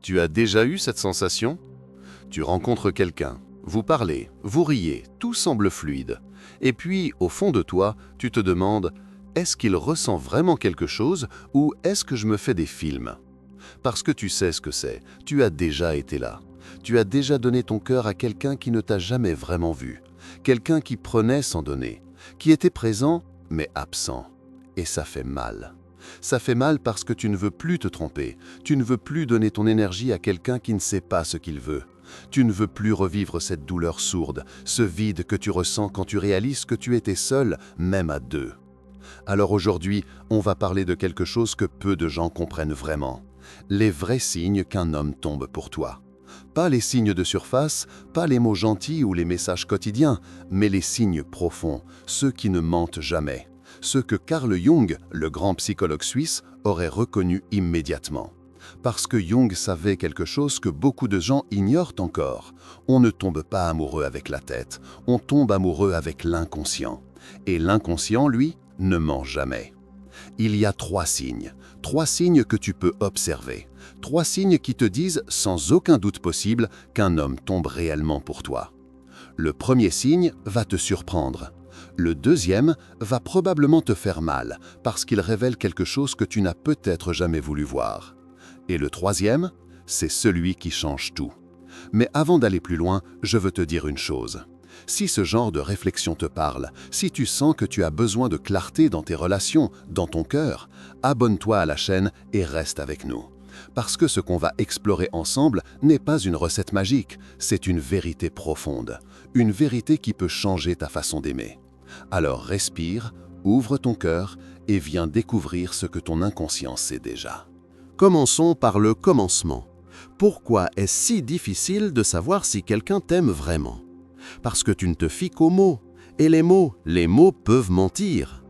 Tu as déjà eu cette sensation? Tu rencontres quelqu'un, vous parlez, vous riez, tout semble fluide. Et puis, au fond de toi, tu te demandes, est-ce qu'il ressent vraiment quelque chose ou est-ce que je me fais des films? Parce que tu sais ce que c'est, tu as déjà été là. Tu as déjà donné ton cœur à quelqu'un qui ne t'a jamais vraiment vu. Quelqu'un qui prenait sans donner, qui était présent mais absent. Et ça fait mal. Ça fait mal parce que tu ne veux plus te tromper. Tu ne veux plus donner ton énergie à quelqu'un qui ne sait pas ce qu'il veut. Tu ne veux plus revivre cette douleur sourde, ce vide que tu ressens quand tu réalises que tu étais seul, même à deux. Alors aujourd'hui, on va parler de quelque chose que peu de gens comprennent vraiment. Les vrais signes qu'un homme tombe pour toi. Pas les signes de surface, pas les mots gentils ou les messages quotidiens, mais les signes profonds, ceux qui ne mentent jamais. Ceux que Carl Jung, le grand psychologue suisse, aurait reconnus immédiatement. Parce que Jung savait quelque chose que beaucoup de gens ignorent encore. On ne tombe pas amoureux avec la tête, on tombe amoureux avec l'inconscient. Et l'inconscient, lui, ne ment jamais. Il y a trois signes que tu peux observer. 3 signes qui te disent, sans aucun doute possible, qu'un homme tombe réellement pour toi. Le premier signe va te surprendre. Le deuxième va probablement te faire mal, parce qu'il révèle quelque chose que tu n'as peut-être jamais voulu voir. Et le troisième, c'est celui qui change tout. Mais avant d'aller plus loin, je veux te dire une chose. Si ce genre de réflexion te parle, si tu sens que tu as besoin de clarté dans tes relations, dans ton cœur, abonne-toi à la chaîne et reste avec nous. Parce que ce qu'on va explorer ensemble n'est pas une recette magique, c'est une vérité profonde, une vérité qui peut changer ta façon d'aimer. Alors respire, ouvre ton cœur et viens découvrir ce que ton inconscient sait déjà. Commençons par le commencement. Pourquoi est-ce si difficile de savoir si quelqu'un t'aime vraiment? Parce que tu ne te fies qu'aux mots. Et les mots peuvent mentir.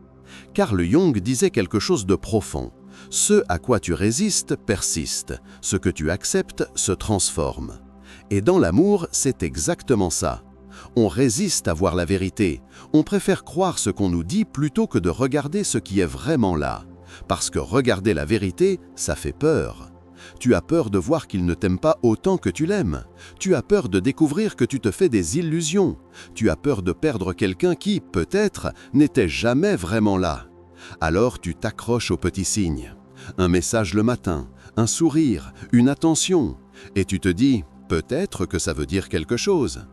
Carl Jung disait quelque chose de profond. Ce à quoi tu résistes persiste. Ce que tu acceptes se transforme. Et dans l'amour, c'est exactement ça. On résiste à voir la vérité. On préfère croire ce qu'on nous dit plutôt que de regarder ce qui est vraiment là. Parce que regarder la vérité, ça fait peur. Tu as peur de voir qu'il ne t'aime pas autant que tu l'aimes. Tu as peur de découvrir que tu te fais des illusions. Tu as peur de perdre quelqu'un qui, peut-être, n'était jamais vraiment là. Alors tu t'accroches aux petits signes. Un message le matin, un sourire, une attention. Et tu te dis, peut-être que ça veut dire quelque chose.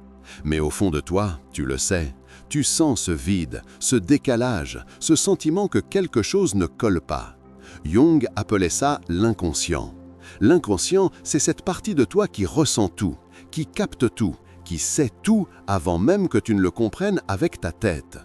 Mais au fond de toi, tu le sais. Tu sens ce vide, ce décalage, ce sentiment que quelque chose ne colle pas. Jung appelait ça l'inconscient. L'inconscient, c'est cette partie de toi qui ressent tout, qui capte tout, qui sait tout avant même que tu ne le comprennes avec ta tête.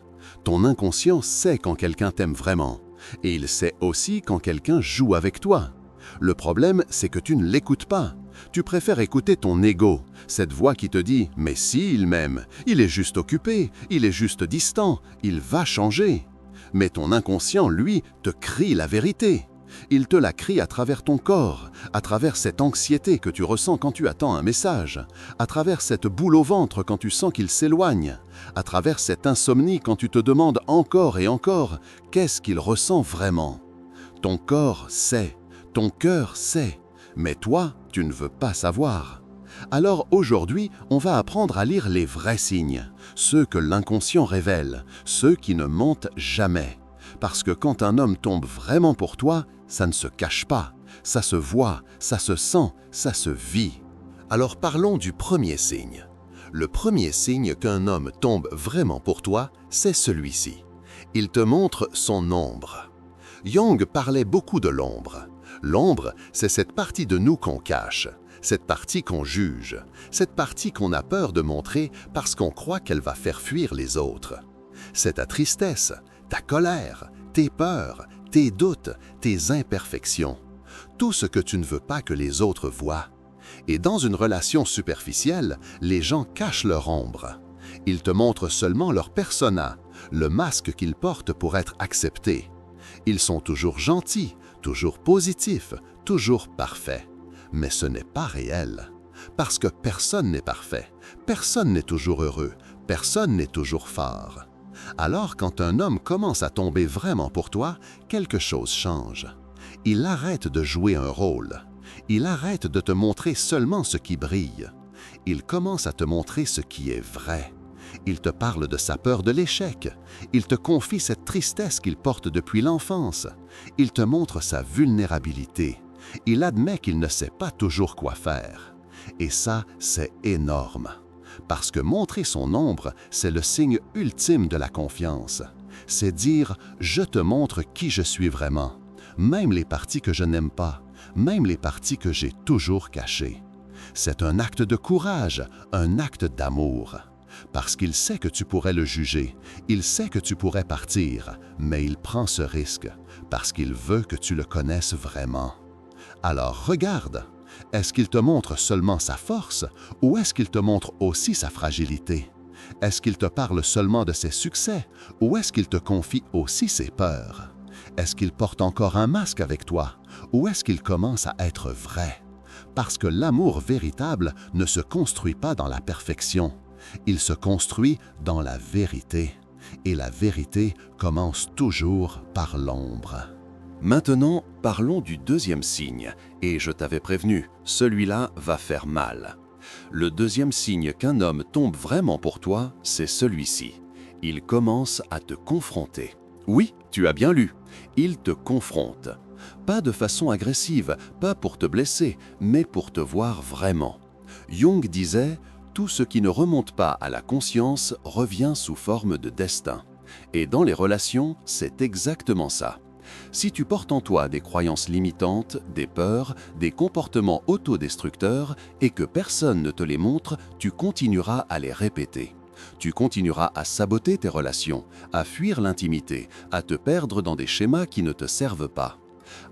Ton inconscient sait quand quelqu'un t'aime vraiment. Et il sait aussi quand quelqu'un joue avec toi. Le problème, c'est que tu ne l'écoutes pas. Tu préfères écouter ton ego, cette voix qui te dit « mais si, il m'aime, il est juste occupé, il est juste distant, il va changer ». Mais ton inconscient, lui, te crie la vérité. Il te la crie à travers ton corps, à travers cette anxiété que tu ressens quand tu attends un message, à travers cette boule au ventre quand tu sens qu'il s'éloigne, à travers cette insomnie quand tu te demandes encore et encore qu'est-ce qu'il ressent vraiment. Ton corps sait, ton cœur sait, mais toi, tu ne veux pas savoir. Alors aujourd'hui, on va apprendre à lire les vrais signes, ceux que l'inconscient révèle, ceux qui ne mentent jamais. Parce que quand un homme tombe vraiment pour toi, ça ne se cache pas, ça se voit, ça se sent, ça se vit. Alors parlons du premier signe. Le premier signe qu'un homme tombe vraiment pour toi, c'est celui-ci. Il te montre son ombre. Jung parlait beaucoup de l'ombre. L'ombre, c'est cette partie de nous qu'on cache, cette partie qu'on juge, cette partie qu'on a peur de montrer parce qu'on croit qu'elle va faire fuir les autres. C'est ta tristesse, ta colère, tes peurs, tes doutes, tes imperfections, tout ce que tu ne veux pas que les autres voient. Et dans une relation superficielle, les gens cachent leur ombre. Ils te montrent seulement leur persona, le masque qu'ils portent pour être acceptés. Ils sont toujours gentils, toujours positifs, toujours parfaits. Mais ce n'est pas réel. Parce que personne n'est parfait, personne n'est toujours heureux, personne n'est toujours fort. Alors quand un homme commence à tomber vraiment pour toi, quelque chose change. Il arrête de jouer un rôle. Il arrête de te montrer seulement ce qui brille. Il commence à te montrer ce qui est vrai. Il te parle de sa peur de l'échec. Il te confie cette tristesse qu'il porte depuis l'enfance. Il te montre sa vulnérabilité. Il admet qu'il ne sait pas toujours quoi faire. Et ça, c'est énorme. Parce que montrer son ombre, c'est le signe ultime de la confiance. C'est dire « je te montre qui je suis vraiment », même les parties que je n'aime pas, même les parties que j'ai toujours cachées. C'est un acte de courage, un acte d'amour. Parce qu'il sait que tu pourrais le juger, il sait que tu pourrais partir, mais il prend ce risque, parce qu'il veut que tu le connaisses vraiment. Alors regarde, est-ce qu'il te montre seulement sa force ou est-ce qu'il te montre aussi sa fragilité? Est-ce qu'il te parle seulement de ses succès ou est-ce qu'il te confie aussi ses peurs? Est-ce qu'il porte encore un masque avec toi ou est-ce qu'il commence à être vrai? Parce que l'amour véritable ne se construit pas dans la perfection, il se construit dans la vérité. Et la vérité commence toujours par l'ombre. Maintenant, parlons du deuxième signe, et je t'avais prévenu, celui-là va faire mal. Le deuxième signe qu'un homme tombe vraiment pour toi, c'est celui-ci. Il commence à te confronter. Oui, tu as bien lu, il te confronte. Pas de façon agressive, pas pour te blesser, mais pour te voir vraiment. Jung disait « Tout ce qui ne remonte pas à la conscience revient sous forme de destin ». Et dans les relations, c'est exactement ça. Si tu portes en toi des croyances limitantes, des peurs, des comportements autodestructeurs et que personne ne te les montre, tu continueras à les répéter. Tu continueras à saboter tes relations, à fuir l'intimité, à te perdre dans des schémas qui ne te servent pas.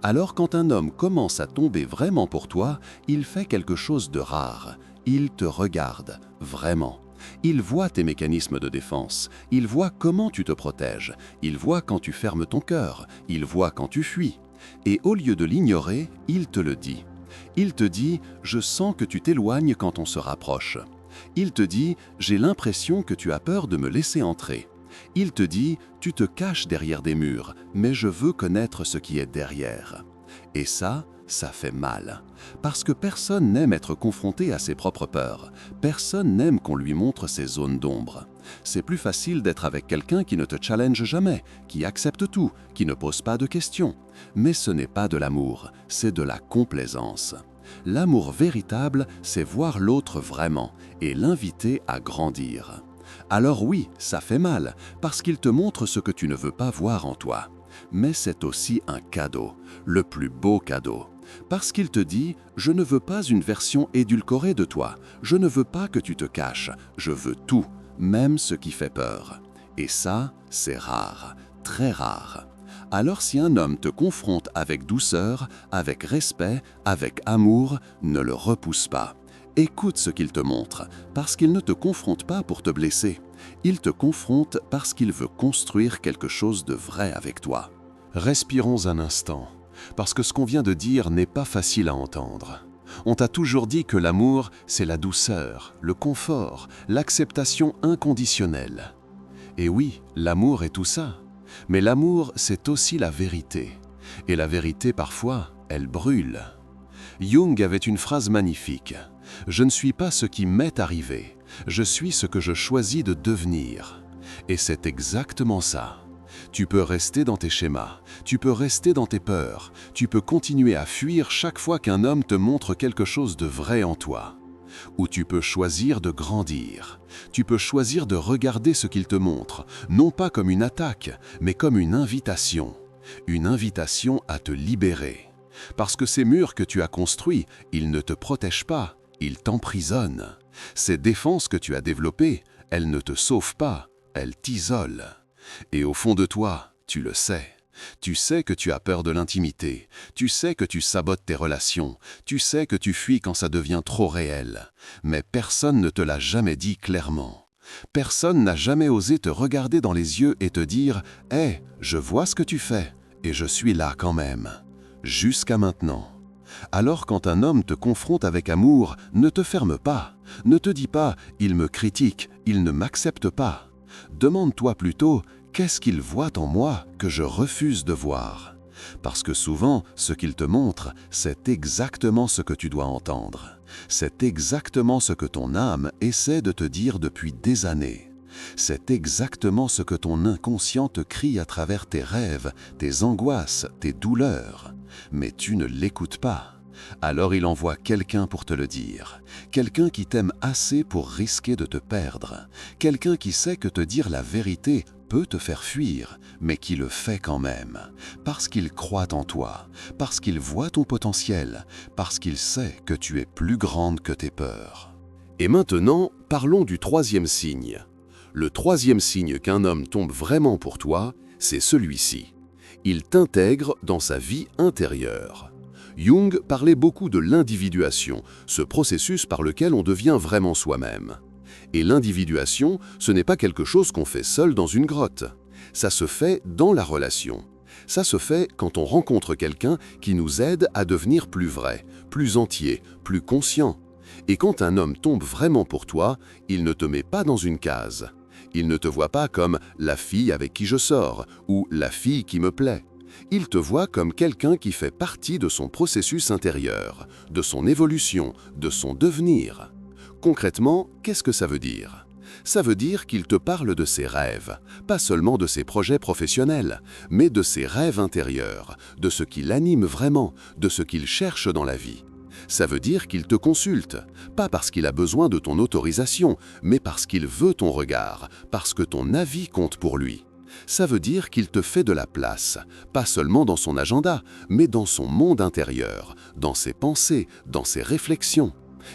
Alors quand un homme commence à tomber vraiment pour toi, il fait quelque chose de rare. Il te regarde, vraiment. Il voit tes mécanismes de défense, il voit comment tu te protèges, il voit quand tu fermes ton cœur, il voit quand tu fuis. Et au lieu de l'ignorer, il te le dit. Il te dit « Je sens que tu t'éloignes quand on se rapproche ». Il te dit « J'ai l'impression que tu as peur de me laisser entrer ». Il te dit « Tu te caches derrière des murs, mais je veux connaître ce qui est derrière ». Et ça fait mal. Parce que personne n'aime être confronté à ses propres peurs. Personne n'aime qu'on lui montre ses zones d'ombre. C'est plus facile d'être avec quelqu'un qui ne te challenge jamais, qui accepte tout, qui ne pose pas de questions. Mais ce n'est pas de l'amour, c'est de la complaisance. L'amour véritable, c'est voir l'autre vraiment et l'inviter à grandir. Alors oui, ça fait mal, parce qu'il te montre ce que tu ne veux pas voir en toi. Mais c'est aussi un cadeau, le plus beau cadeau. Parce qu'il te dit « Je ne veux pas une version édulcorée de toi, je ne veux pas que tu te caches, je veux tout, même ce qui fait peur. » Et ça, c'est rare, très rare. Alors si un homme te confronte avec douceur, avec respect, avec amour, ne le repousse pas. Écoute ce qu'il te montre, parce qu'il ne te confronte pas pour te blesser. Il te confronte parce qu'il veut construire quelque chose de vrai avec toi. Respirons un instant, parce que ce qu'on vient de dire n'est pas facile à entendre. On t'a toujours dit que l'amour, c'est la douceur, le confort, l'acceptation inconditionnelle. Et oui, l'amour est tout ça. Mais l'amour, c'est aussi la vérité. Et la vérité, parfois, elle brûle. Jung avait une phrase magnifique. « Je ne suis pas ce qui m'est arrivé, je suis ce que je choisis de devenir. » Et c'est exactement ça. Tu peux rester dans tes schémas, tu peux rester dans tes peurs, tu peux continuer à fuir chaque fois qu'un homme te montre quelque chose de vrai en toi. Ou tu peux choisir de grandir. Tu peux choisir de regarder ce qu'il te montre, non pas comme une attaque, mais comme une invitation. Une invitation à te libérer. Parce que ces murs que tu as construits, ils ne te protègent pas, ils t'emprisonnent. Ces défenses que tu as développées, elles ne te sauvent pas, elles t'isolent. Et au fond de toi, tu le sais. Tu sais que tu as peur de l'intimité, tu sais que tu sabotes tes relations, tu sais que tu fuis quand ça devient trop réel. Mais personne ne te l'a jamais dit clairement. Personne n'a jamais osé te regarder dans les yeux et te dire « Hé, je vois ce que tu fais, et je suis là quand même. » Jusqu'à maintenant. Alors quand un homme te confronte avec amour, ne te ferme pas. Ne te dis pas « il me critique, il ne m'accepte pas ». Demande-toi plutôt « qu'est-ce qu'il voit en moi que je refuse de voir ?» Parce que souvent, ce qu'il te montre, c'est exactement ce que tu dois entendre. C'est exactement ce que ton âme essaie de te dire depuis des années. C'est exactement ce que ton inconscient te crie à travers tes rêves, tes angoisses, tes douleurs. Mais tu ne l'écoutes pas. Alors il envoie quelqu'un pour te le dire. Quelqu'un qui t'aime assez pour risquer de te perdre. Quelqu'un qui sait que te dire la vérité peut te faire fuir, mais qui le fait quand même. Parce qu'il croit en toi, parce qu'il voit ton potentiel, parce qu'il sait que tu es plus grande que tes peurs. Et maintenant, parlons du troisième signe. Le troisième signe qu'un homme tombe vraiment pour toi, c'est celui-ci. Il t'intègre dans sa vie intérieure. Jung parlait beaucoup de l'individuation, ce processus par lequel on devient vraiment soi-même. Et l'individuation, ce n'est pas quelque chose qu'on fait seul dans une grotte. Ça se fait dans la relation. Ça se fait quand on rencontre quelqu'un qui nous aide à devenir plus vrai, plus entier, plus conscient. Et quand un homme tombe vraiment pour toi, il ne te met pas dans une case. Il ne te voit pas comme « la fille avec qui je sors » ou « la fille qui me plaît ». Il te voit comme quelqu'un qui fait partie de son processus intérieur, de son évolution, de son devenir. Concrètement, qu'est-ce que ça veut dire ? Ça veut dire qu'il te parle de ses rêves, pas seulement de ses projets professionnels, mais de ses rêves intérieurs, de ce qui l'anime vraiment, de ce qu'il cherche dans la vie. Ça veut dire qu'il te consulte, pas parce qu'il a besoin de ton autorisation, mais parce qu'il veut ton regard, parce que ton avis compte pour lui. Ça veut dire qu'il te fait de la place, pas seulement dans son agenda, mais dans son monde intérieur, dans ses pensées, dans ses réflexions.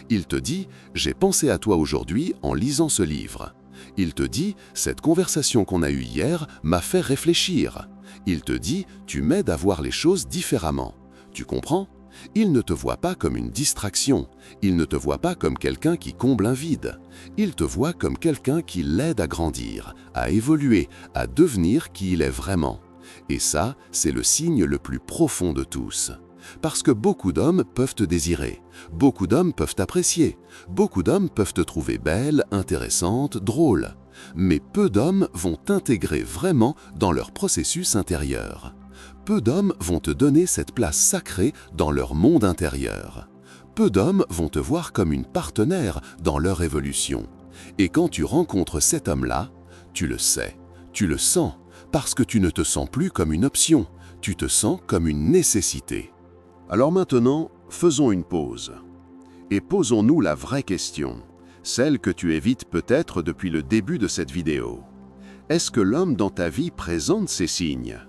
Il te dit « J'ai pensé à toi aujourd'hui en lisant ce livre ». Il te dit « Cette conversation qu'on a eue hier m'a fait réfléchir ». Il te dit « Tu m'aides à voir les choses différemment ». Tu comprends ? Il ne te voit pas comme une distraction, il ne te voit pas comme quelqu'un qui comble un vide. Il te voit comme quelqu'un qui l'aide à grandir, à évoluer, à devenir qui il est vraiment. Et ça, c'est le signe le plus profond de tous. Parce que beaucoup d'hommes peuvent te désirer, beaucoup d'hommes peuvent t'apprécier, beaucoup d'hommes peuvent te trouver belle, intéressante, drôle. Mais peu d'hommes vont t'intégrer vraiment dans leur processus intérieur. Peu d'hommes vont te donner cette place sacrée dans leur monde intérieur. Peu d'hommes vont te voir comme une partenaire dans leur évolution. Et quand tu rencontres cet homme-là, tu le sais, tu le sens, parce que tu ne te sens plus comme une option, tu te sens comme une nécessité. Alors maintenant, faisons une pause. Et posons-nous la vraie question, celle que tu évites peut-être depuis le début de cette vidéo. Est-ce que l'homme dans ta vie présente ces signes ?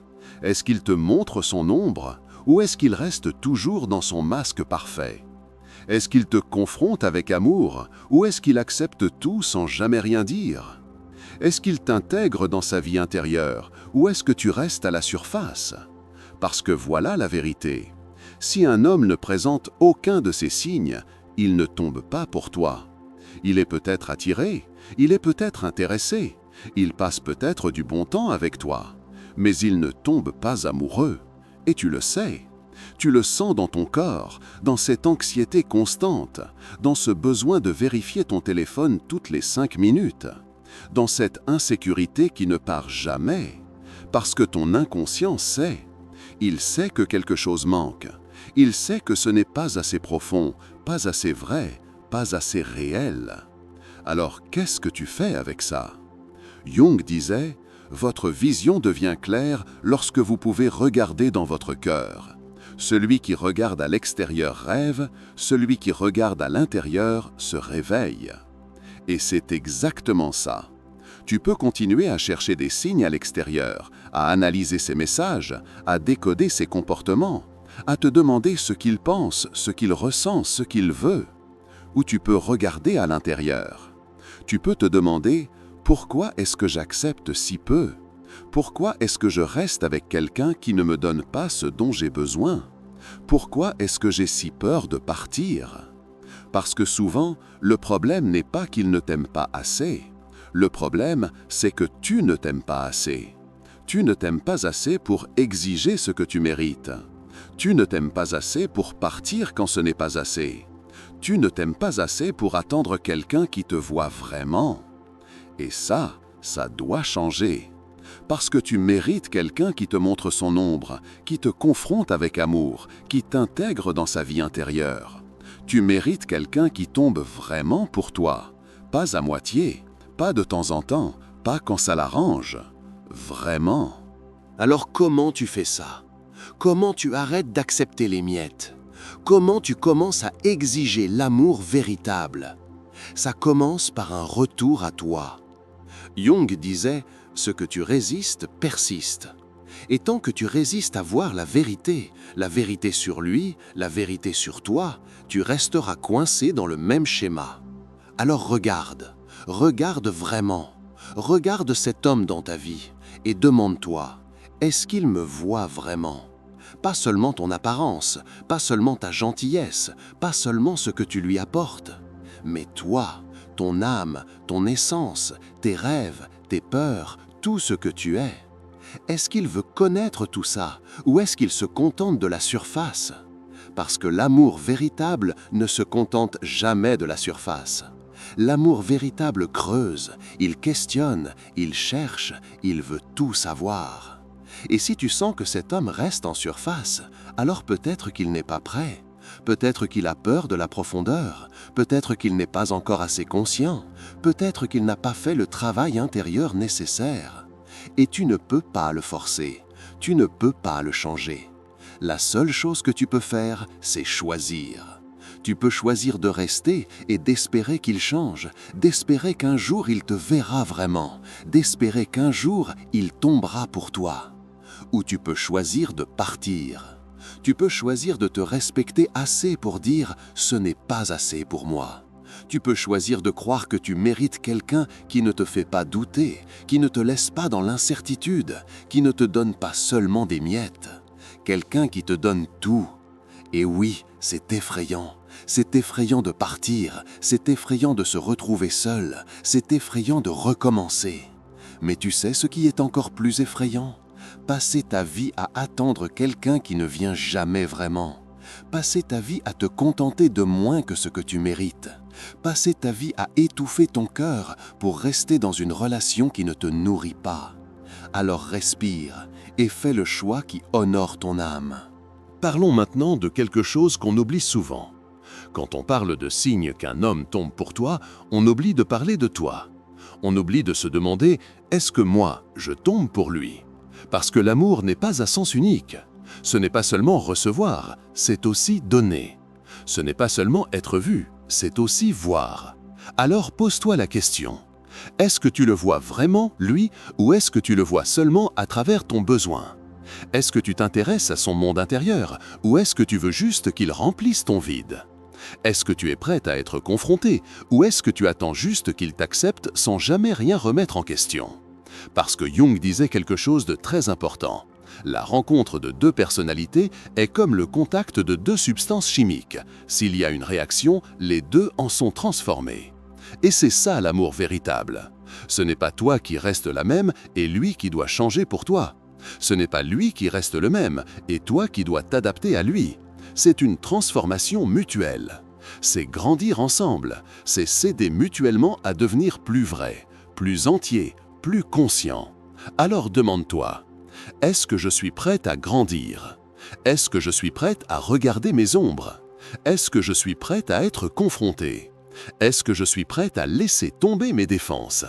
Est-ce qu'il te montre son ombre ou est-ce qu'il reste toujours dans son masque parfait? Est-ce qu'il te confronte avec amour ou est-ce qu'il accepte tout sans jamais rien dire? Est-ce qu'il t'intègre dans sa vie intérieure ou est-ce que tu restes à la surface? Parce que voilà la vérité. Si un homme ne présente aucun de ces signes, il ne tombe pas pour toi. Il est peut-être attiré, il est peut-être intéressé, il passe peut-être du bon temps avec toi. Mais il ne tombe pas amoureux. Et tu le sais. Tu le sens dans ton corps, dans cette anxiété constante, dans ce besoin de vérifier ton téléphone toutes les 5 minutes, dans cette insécurité qui ne part jamais, parce que ton inconscient sait. Il sait que quelque chose manque. Il sait que ce n'est pas assez profond, pas assez vrai, pas assez réel. Alors qu'est-ce que tu fais avec ça? Jung disait: votre vision devient claire lorsque vous pouvez regarder dans votre cœur. Celui qui regarde à l'extérieur rêve, celui qui regarde à l'intérieur se réveille. Et c'est exactement ça. Tu peux continuer à chercher des signes à l'extérieur, à analyser ses messages, à décoder ses comportements, à te demander ce qu'il pense, ce qu'il ressent, ce qu'il veut. Ou tu peux regarder à l'intérieur. Tu peux te demander: pourquoi est-ce que j'accepte si peu? Pourquoi est-ce que je reste avec quelqu'un qui ne me donne pas ce dont j'ai besoin? Pourquoi est-ce que j'ai si peur de partir? Parce que souvent, le problème n'est pas qu'il ne t'aime pas assez. Le problème, c'est que tu ne t'aimes pas assez. Tu ne t'aimes pas assez pour exiger ce que tu mérites. Tu ne t'aimes pas assez pour partir quand ce n'est pas assez. Tu ne t'aimes pas assez pour attendre quelqu'un qui te voit vraiment. Et ça doit changer. Parce que tu mérites quelqu'un qui te montre son ombre, qui te confronte avec amour, qui t'intègre dans sa vie intérieure. Tu mérites quelqu'un qui tombe vraiment pour toi, pas à moitié, pas de temps en temps, pas quand ça l'arrange. Vraiment. Alors comment tu fais ça? Comment tu arrêtes d'accepter les miettes? Comment tu commences à exiger l'amour véritable? Ça commence par un retour à toi. Jung disait « Ce que tu résistes persiste ». Et tant que tu résistes à voir la vérité sur lui, la vérité sur toi, tu resteras coincé dans le même schéma. Alors regarde vraiment. Regarde cet homme dans ta vie et demande-toi, est-ce qu'il me voit vraiment? Pas seulement ton apparence, pas seulement ta gentillesse, pas seulement ce que tu lui apportes, mais toi, ton âme, ton essence, tes rêves, tes peurs, tout ce que tu es. Est-ce qu'il veut connaître tout ça ou est-ce qu'il se contente de la surface? Parce que l'amour véritable ne se contente jamais de la surface. L'amour véritable creuse, il questionne, il cherche, il veut tout savoir. Et si tu sens que cet homme reste en surface, alors peut-être qu'il n'est pas prêt, peut-être qu'il a peur de la profondeur, peut-être qu'il n'est pas encore assez conscient, peut-être qu'il n'a pas fait le travail intérieur nécessaire. Et tu ne peux pas le forcer, tu ne peux pas le changer. La seule chose que tu peux faire, c'est choisir. Tu peux choisir de rester et d'espérer qu'il change, d'espérer qu'un jour il te verra vraiment, d'espérer qu'un jour il tombera pour toi. Ou tu peux choisir de partir. Tu peux choisir de te respecter assez pour dire « ce n'est pas assez pour moi ». Tu peux choisir de croire que tu mérites quelqu'un qui ne te fait pas douter, qui ne te laisse pas dans l'incertitude, qui ne te donne pas seulement des miettes. Quelqu'un qui te donne tout. Et oui, c'est effrayant. C'est effrayant de partir, c'est effrayant de se retrouver seul, c'est effrayant de recommencer. Mais tu sais ce qui est encore plus effrayant? Passer ta vie à attendre quelqu'un qui ne vient jamais vraiment. Passer ta vie à te contenter de moins que ce que tu mérites. Passer ta vie à étouffer ton cœur pour rester dans une relation qui ne te nourrit pas. Alors respire et fais le choix qui honore ton âme. Parlons maintenant de quelque chose qu'on oublie souvent. Quand on parle de signes qu'un homme tombe pour toi, on oublie de parler de toi. On oublie de se demander « est-ce que moi, je tombe pour lui ?» Parce que l'amour n'est pas à sens unique. Ce n'est pas seulement recevoir, c'est aussi donner. Ce n'est pas seulement être vu, c'est aussi voir. Alors pose-toi la question. Est-ce que tu le vois vraiment, lui, ou est-ce que tu le vois seulement à travers ton besoin? Est-ce que tu t'intéresses à son monde intérieur, ou est-ce que tu veux juste qu'il remplisse ton vide? Est-ce que tu es prête à être confrontée, ou est-ce que tu attends juste qu'il t'accepte sans jamais rien remettre en question? Parce que Jung disait quelque chose de très important. La rencontre de deux personnalités est comme le contact de deux substances chimiques. S'il y a une réaction, les deux en sont transformés. Et c'est ça l'amour véritable. Ce n'est pas toi qui restes la même et lui qui doit changer pour toi. Ce n'est pas lui qui reste le même et toi qui dois t'adapter à lui. C'est une transformation mutuelle. C'est grandir ensemble, c'est s'aider mutuellement à devenir plus vrai, plus entier, plus conscient. Alors demande-toi, est-ce que je suis prête à grandir? Est-ce que je suis prête à regarder mes ombres? Est-ce que je suis prête à être confrontée? Est-ce que je suis prête à laisser tomber mes défenses?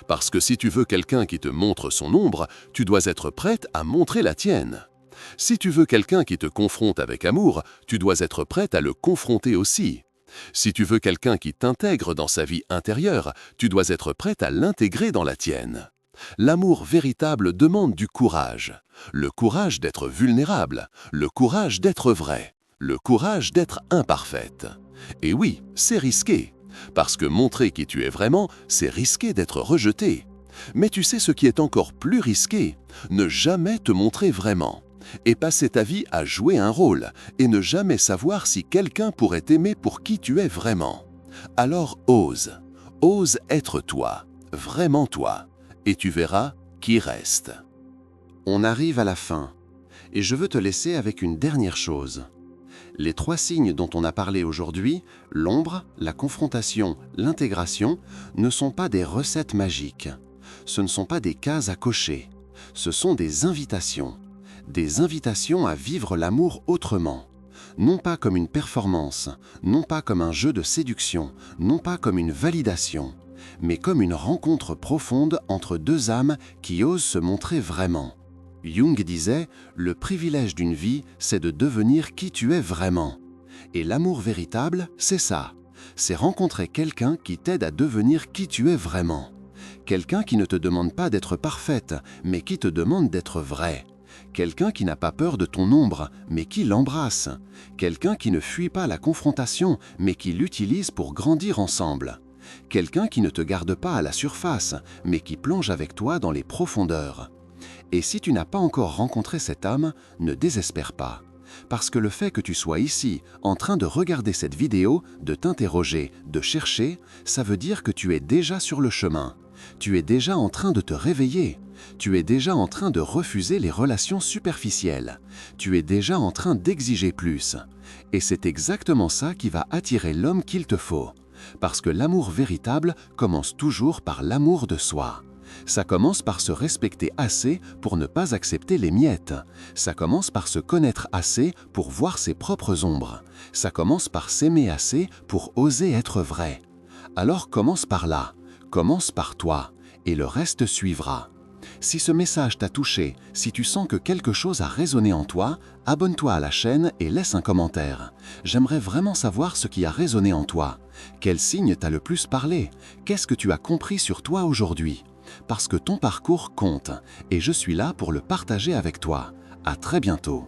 Parce que si tu veux quelqu'un qui te montre son ombre, tu dois être prête à montrer la tienne. Si tu veux quelqu'un qui te confronte avec amour, tu dois être prête à le confronter aussi. Si tu veux quelqu'un qui t'intègre dans sa vie intérieure, tu dois être prête à l'intégrer dans la tienne. L'amour véritable demande du courage. Le courage d'être vulnérable, le courage d'être vrai, le courage d'être imparfaite. Et oui, c'est risqué. Parce que montrer qui tu es vraiment, c'est risquer d'être rejeté. Mais tu sais ce qui est encore plus risqué? Ne jamais te montrer vraiment. Et passer ta vie à jouer un rôle et ne jamais savoir si quelqu'un pourrait t'aimer pour qui tu es vraiment. Alors ose être toi, vraiment toi, et tu verras qui reste. On arrive à la fin, et je veux te laisser avec une dernière chose. Les 3 signes dont on a parlé aujourd'hui, l'ombre, la confrontation, l'intégration, ne sont pas des recettes magiques. Ce ne sont pas des cases à cocher. Ce sont des invitations à vivre l'amour autrement. Non pas comme une performance, non pas comme un jeu de séduction, non pas comme une validation, mais comme une rencontre profonde entre deux âmes qui osent se montrer vraiment. Jung disait « Le privilège d'une vie, c'est de devenir qui tu es vraiment ». Et l'amour véritable, c'est ça. C'est rencontrer quelqu'un qui t'aide à devenir qui tu es vraiment. Quelqu'un qui ne te demande pas d'être parfaite, mais qui te demande d'être vraie. Quelqu'un qui n'a pas peur de ton ombre, mais qui l'embrasse. Quelqu'un qui ne fuit pas la confrontation, mais qui l'utilise pour grandir ensemble. Quelqu'un qui ne te garde pas à la surface, mais qui plonge avec toi dans les profondeurs. Et si tu n'as pas encore rencontré cette âme, ne désespère pas. Parce que le fait que tu sois ici, en train de regarder cette vidéo, de t'interroger, de chercher, ça veut dire que tu es déjà sur le chemin. Tu es déjà en train de te réveiller. Tu es déjà en train de refuser les relations superficielles. Tu es déjà en train d'exiger plus. Et c'est exactement ça qui va attirer l'homme qu'il te faut. Parce que l'amour véritable commence toujours par l'amour de soi. Ça commence par se respecter assez pour ne pas accepter les miettes. Ça commence par se connaître assez pour voir ses propres ombres. Ça commence par s'aimer assez pour oser être vrai. Alors commence par là, commence par toi, et le reste suivra. Si ce message t'a touché, si tu sens que quelque chose a résonné en toi, abonne-toi à la chaîne et laisse un commentaire. J'aimerais vraiment savoir ce qui a résonné en toi. Quel signe t'a le plus parlé? Qu'est-ce que tu as compris sur toi aujourd'hui? Parce que ton parcours compte, et je suis là pour le partager avec toi. À très bientôt.